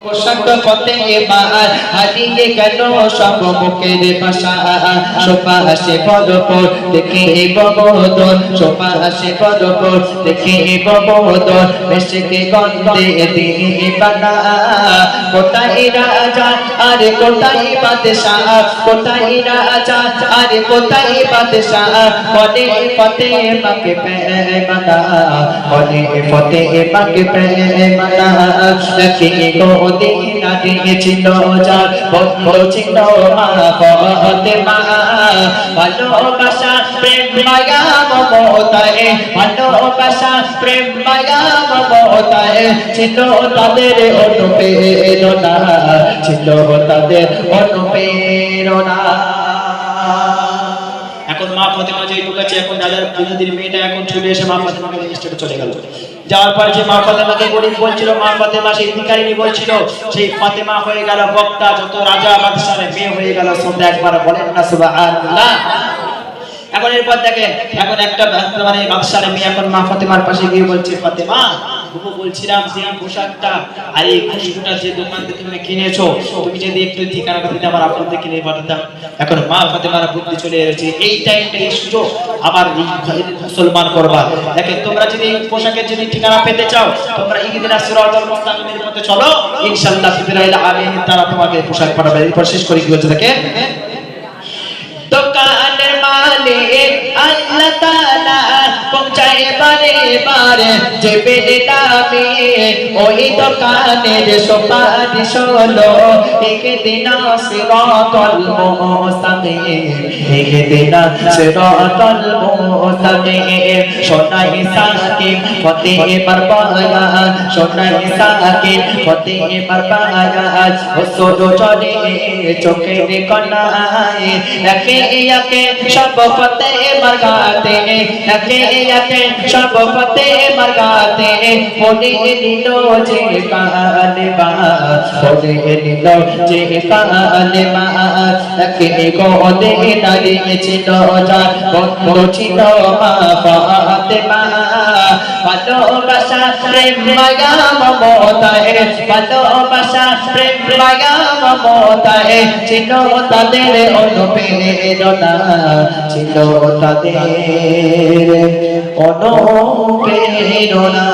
পোশাক ফতেমা হারিয়ে গেল সব মুখের ভাষা শোভা আসে বদর দেখে বদর শোভা আসে বদর দেখে বদর মেশকে গন্ধে দিয়ে বানা কোথায় রাজা আর কোথায় বাদশাহ কোথায় রাজা আর কোথায় বাদশাহ বলে ফতেমাকে পেমানা বলে ফতেমাকে পেমানা দেখে দিনা দিয়েছিল যার বন্ধু ছিল মা ফতেমা ভালোবাসা প্রেম মায়া মমতায় ভালোবাসা প্রেম মায়া মমতায় ছিল তাদের অনুপ্রেরণা ছিল তাদের অনুপ্রেরণা। এখন মা ফতেমা যেটুকু আছে এখন দাদার দিদির মেয়েটা এখন চলে এসে মা ফতেমাকে স্টেটে চলে গেল। যাওয়ার পর যে মা ফাতেমাকে গরিব বলছিল মা ফাতেমা সেই ভিখারিনী বলছিল সেই ফাতেমা হয়ে গেল বক্তা যত রাজা বাদশার মেয়ে হয়ে গেল শুনতে একবার বলেন না সুবহানাল্লাহ। এখন এরপর দেখেন এখন একটা মানে বাদশার মেয়ে এখন মা ফাতেমার পাশে গিয়ে বলছে ফাতেমা বুবু বলছিলাম যে পোশাকটা আর এই খুশবুটা যে দোকান থেকে তুমি কিনেছো তুমি যদি একটু ঠিকানাটা দিতে আমার আপনাদের কিনে পাঠাতাম। এখন মা ফাতেমার বুদ্ধি চলে এসেছে এই টাইমটা এই সুযোগ আবার মুসলমান করবা। দেখেন তোমরা যদি পোশাকের যদি ঠিকানা পেতে চাও তোমরা ইহদিনা সিরাতাল মুস্তাকিমের পথে চলো ইনশাআল্লাহ ফিরাইল আমিন তারা তোমাকে পোশাক পাঠাবে। এরপর শেষ করে কি বলছে দেখেন দোকানের মালিক আল্লাহ তাআলা পৌঁছায় বারে বারে যে বেদামি ওই দোকানের সুপারিশ হলো ইহদিনা সিরাতাল মুস্তাকিম ইহদিনা সিরাতাল মুস্তাকিম সোনাই সাকিব ফতেমার বায়াত সোনাই সাকিব ফতেমার বায়াত ওসদ চলে চোখের কণায় একে একে সব ফতেমার গাতে একে একে সব ফতেমার গাতে পড়ে নিল যে কালেমা পড়ে নিল যে কালেমা একে গোদে দাঁড়িয়েছিল যার বন্ধু ছিল মা ফাতেমা ভালোবাসা প্রেম মায়া মমতায় ভালোবাসা প্রেম মায়া মমতায় ছিল তাদের অনুপ্রেরণা ছিল তাদের অনুপ্রেরণা।